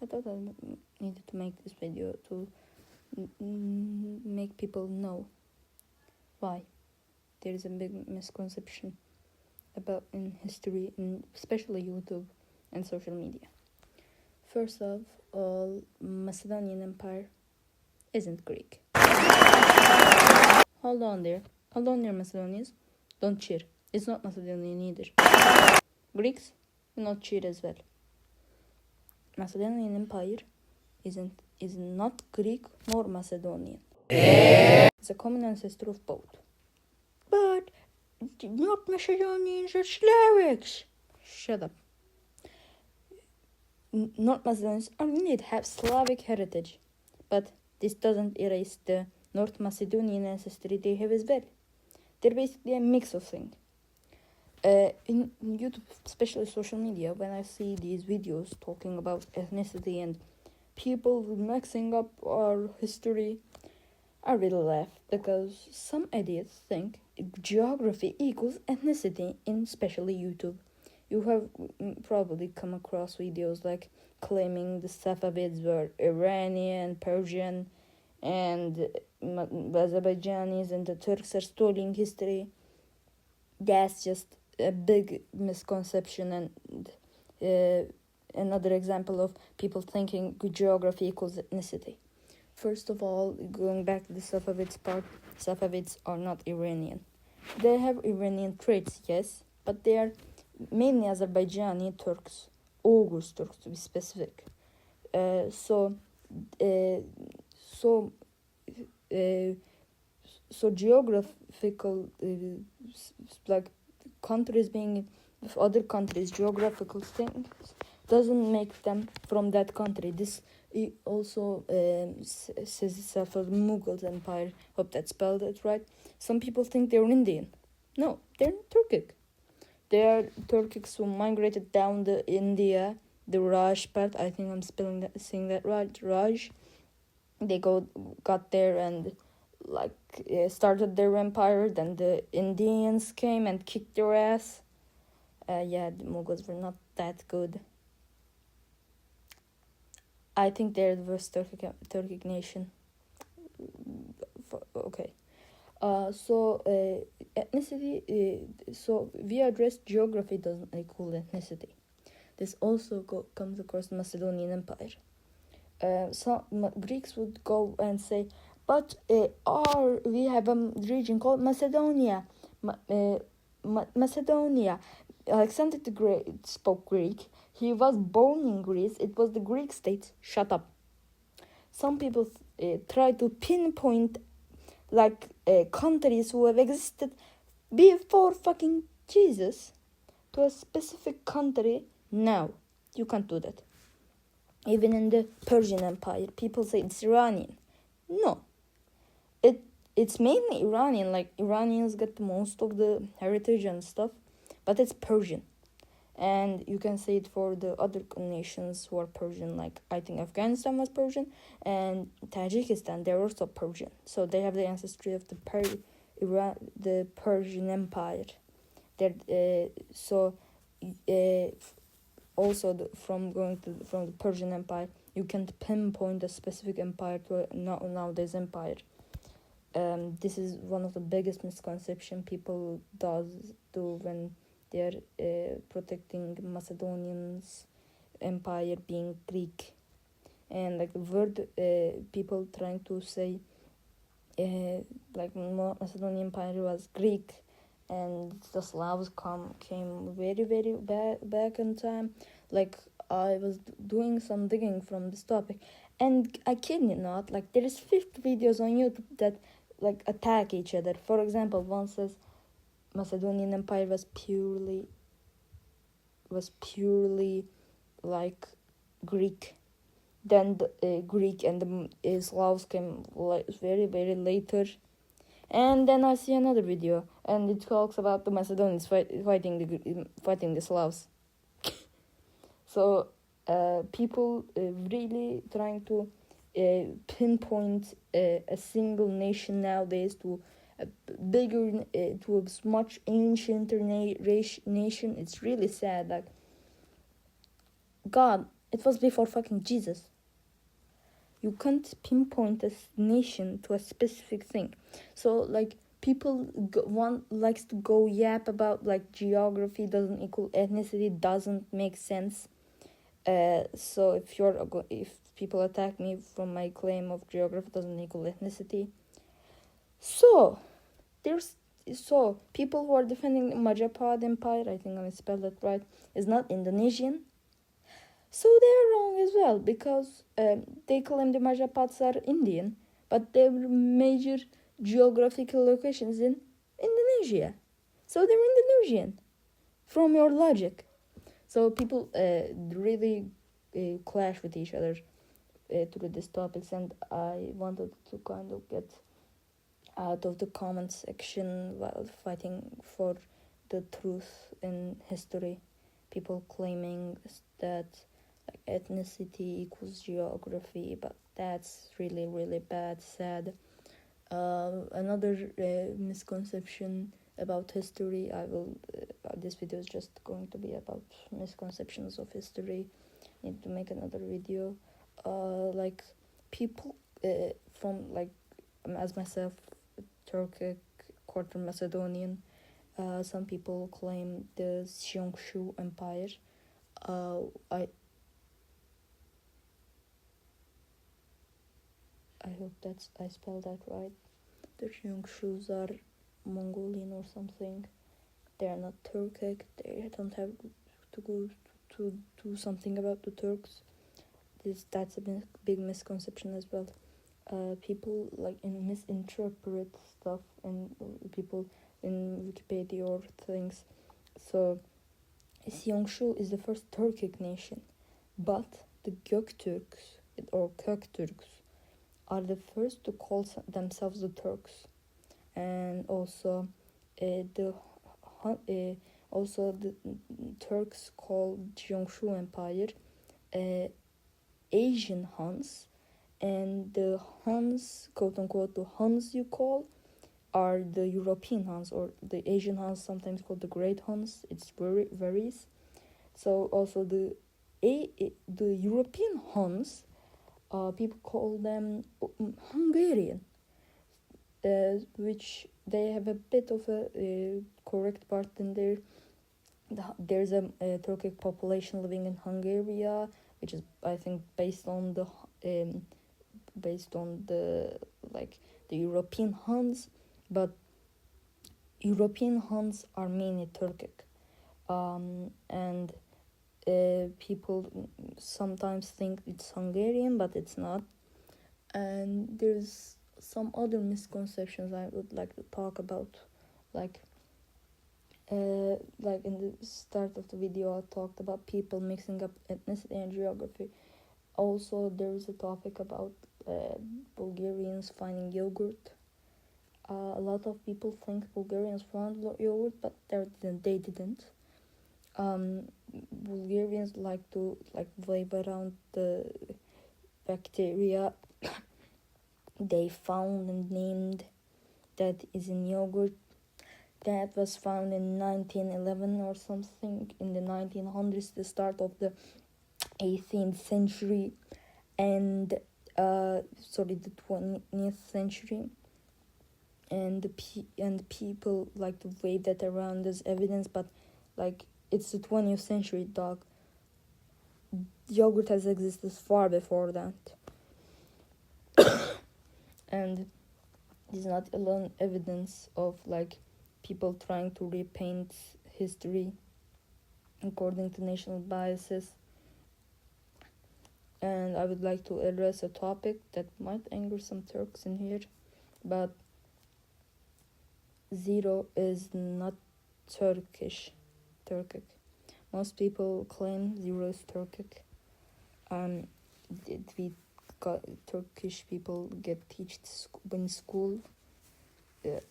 I thought I needed to make this video to make people know why there is a big misconception about in history, and especially YouTube and social media. First of all, Macedonian Empire isn't Greek. Hold on there, Macedonians. Don't cheer. It's not Macedonian either. Greeks will not cheer as well. Macedonian Empire is not Greek nor Macedonian. It's a common ancestor of both. But not Macedonians or Slavics. Shut up. North Macedonians indeed have Slavic heritage, but this doesn't erase the North Macedonian ancestry they have as well. They're basically a mix of things. In YouTube, especially social media, when I see these videos talking about ethnicity and people mixing up our history, I really laugh, because some idiots think geography equals ethnicity in especially YouTube. You have probably come across videos like claiming the Safavids were Iranian, Persian, and Azerbaijanis, and the Turks are stealing history. That's just a big misconception and another example of people thinking geography equals ethnicity. First of all, going back to the Safavids part, Safavids are not Iranian. They have Iranian traits, yes, but they are mainly Azerbaijani Turks, Oghuz Turks to be specific. So geographical, like countries being of other countries, geographical things doesn't make them from that country. This also says itself for the Mughal Empire. Hope that spelled it right. Some people think they're Indian. No, they're Turkic. They are Turkics who migrated down the India, the Raj part. I think I'm saying that right. Raj. They got there and started their empire. Then the Indians came and kicked their ass. The Mughals were not that good. I think they're the worst Turkic nation. Okay. Ethnicity. So we addressed geography doesn't equal ethnicity. This also comes across the Macedonian Empire. Some Greeks would go and say, but we have a region called Macedonia. Macedonia. Alexander the Great spoke Greek. He was born in Greece. It was the Greek state. Shut up. Some people try to pinpoint countries who have existed before fucking Jesus to a specific country. Now, you can't do that. Even in the Persian Empire, people say it's Iranian. No. It's mainly Iranian. Like, Iranians get most of the heritage and stuff, but it's Persian. And you can say it for the other nations who are Persian. Like, I think Afghanistan was Persian, and Tajikistan, they're also Persian. So they have the ancestry of the Persian Empire. From the Persian Empire, you can't pinpoint a specific empire to nowadays empire. This is one of the biggest misconceptions people do when they're protecting Macedonians empire being Greek. And the word people trying to say Macedonian Empire was Greek, and the Slavs came very, very back in time. I was doing some digging from this topic, and I kid you not, there is 50 videos on YouTube that attack each other. For example, one says Macedonian Empire was purely Greek. Then the Greek and the Slavs came very, very later. And then I see another video, and it talks about the Macedonians fighting the Slavs. So people really trying to pinpoint a single nation nowadays to a bigger, to a much ancient nation. It's really sad. God It was before fucking Jesus. You can't pinpoint a nation to a specific thing. So like people one likes to go yap about like geography doesn't equal ethnicity, doesn't make sense. So if people attack me from my claim of geography doesn't equal ethnicity, so people who are defending the Majapahit Empire, I think I spelled that right, is not Indonesian. So they're wrong as well, because they claim the Majapahts are Indian, but their major geographical locations in Indonesia. So they're Indonesian, from your logic. So people really clash with each other through these topics, and I wanted to kind of get out of the comment section while fighting for the truth in history. People claiming that like ethnicity equals geography, but that's really, really bad, sad. Another misconception about history. This video is just going to be about misconceptions of history. Need to make another video. Like people from like as myself, Turkic, quarter Macedonian. Some people claim the Seongsu Empire. I hope I spelled that right. The Seongshus are Mongolian or something. They are not Turkic. They don't have to go to do something about the Turks. That's a big misconception as well. People like misinterpret stuff, and people in Wikipedia or things. So Seongsu is the first Turkic nation, but the Gökturks or Kökturks are the first to call themselves the Turks, and also the Turks call Seongsu Empire Asian Huns, and the Huns, quote unquote, the Huns you call are the European Huns, or the Asian Huns, sometimes called the Great Huns. It's varies. So also the European Huns, people call them Hungarian, which they have a bit of a correct part in there. There's a Turkic population living in Hungary, which is I think based on the like the European Huns, but European Huns are mainly Turkic, and people sometimes think it's Hungarian, but it's not. And there's some other misconceptions I would like to talk about, like in the start of the video I talked about people mixing up ethnicity and geography. Also there's a topic about Bulgarians finding yogurt. A lot of people think Bulgarians found yogurt, but they didn't. Bulgarians like to wave around the bacteria they found and named that is in yogurt. That was found in 1911 or something, in the 1900s, the start of the 18th century, and the 20th century, and people like to wave that around as evidence, but like it's the 20th century, dog. Yogurt has existed far before that. And is not alone evidence of like people trying to repaint history according to national biases. And I would like to address a topic that might anger some Turks in here, but zero is not Turkic. Most people claim zero is Turkic. Turkish people get taught in school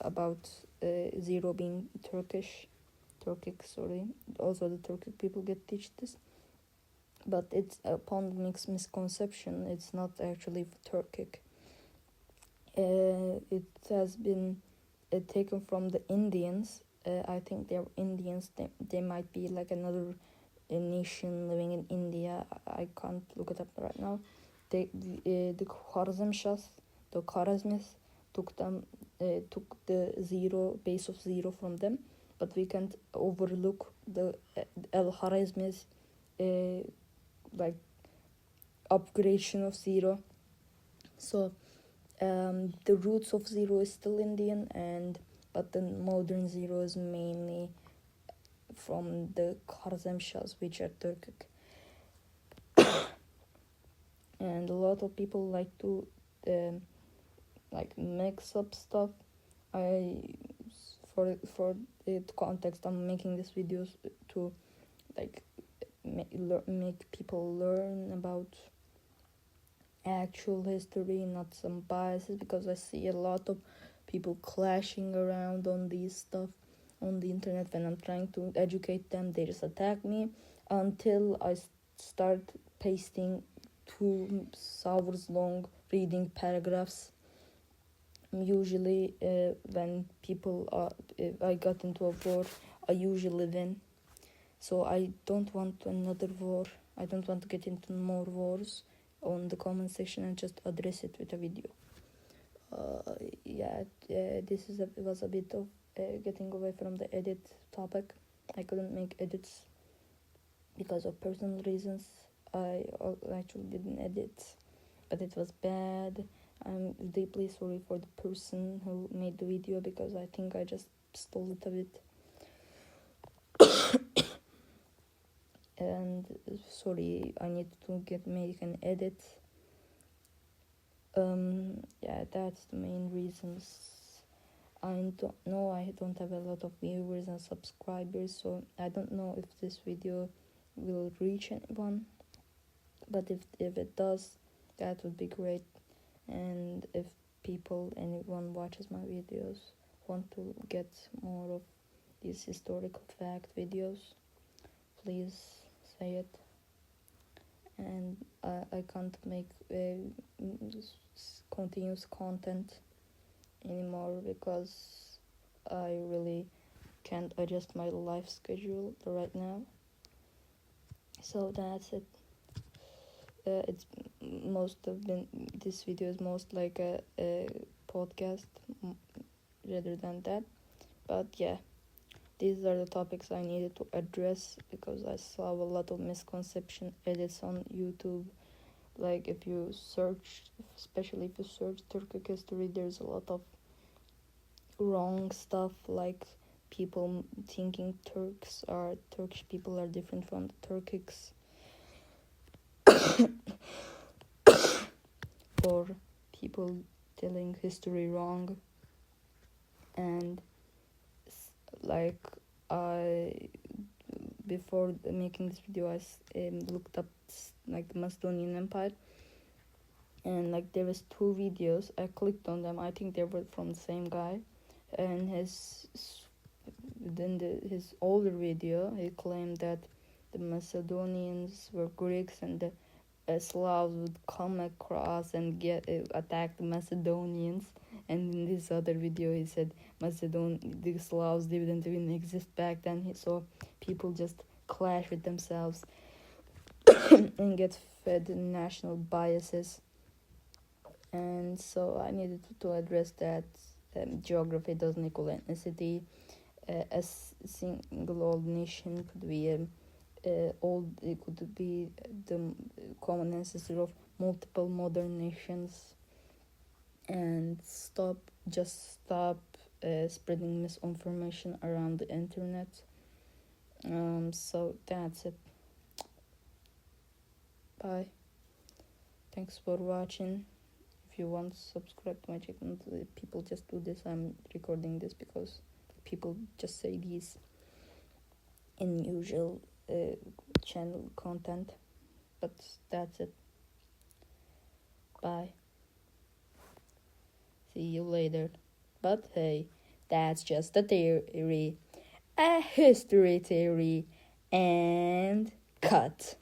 about zero being Turkic. Also the Turkic people get taught this, but it's upon mixed misconception. It's not actually Turkic. It has been taken from the Indians. I think they're Indians. They might be like another nation living in India. I can't look it up right now. The Khwarezmshahs, the Khwarezmis took the base of 0 from them, but we can't overlook the Al-Khwarizmis like upgradation of 0. So the roots of 0 is still Indian, but the modern 0 is mainly from the Khwarezmshahs, which are Turkic. And a lot of people like to mix up stuff. For the context, I'm making these videos to make people learn about actual history, not some biases, because I see a lot of people clashing around on these stuff on the internet. When I'm trying to educate them, they just attack me until I start pasting 2 hours long reading paragraphs. Usually when people I got into a war, I usually win. So I don't want another war. I don't want to get into more wars on the comment section and just address it with a video. This was a bit of getting away from the edit topic. I couldn't make edits because of personal reasons. I actually didn't edit, but it was bad. I'm deeply sorry for the person who made the video, because I think I just stole it a bit. And sorry, I need to make an edit. That's the main reasons. I don't know, I don't have a lot of viewers and subscribers, so I don't know if this video will reach anyone, but if it does, that would be great. And if anyone watches my videos want to get more of these historical fact videos, please say it. And I can't make continuous content anymore because I really can't adjust my life schedule right now. So that's it. This video is most like a podcast rather than that. But yeah, these are the topics I needed to address because I saw a lot of misconception edits on YouTube. Like if you search, especially if you search Turkic history, there's a lot of wrong stuff, like people thinking Turkish people are different from the Turkics. Or people telling history wrong. And before making this video, I looked up the Macedonian Empire, and there was 2 videos. I clicked on them. I think they were from the same guy, and his older video, he claimed that the Macedonians were Greeks and the Slavs would come across and attack the Macedonians. And in this other video, he said the Slavs didn't even exist back then. So people just clash with themselves and get fed national biases. And so I needed to address that. Geography doesn't equal ethnicity. A single old nation could be it could be the common ancestor of multiple modern nations. And stop spreading misinformation around the internet. So that's it. Bye. Thanks for watching. If you want to subscribe to my channel, people just do this. I'm recording this because people just say these unusual channel content. But that's it. Bye. See you later. But hey, that's just a theory. A history theory. And cut.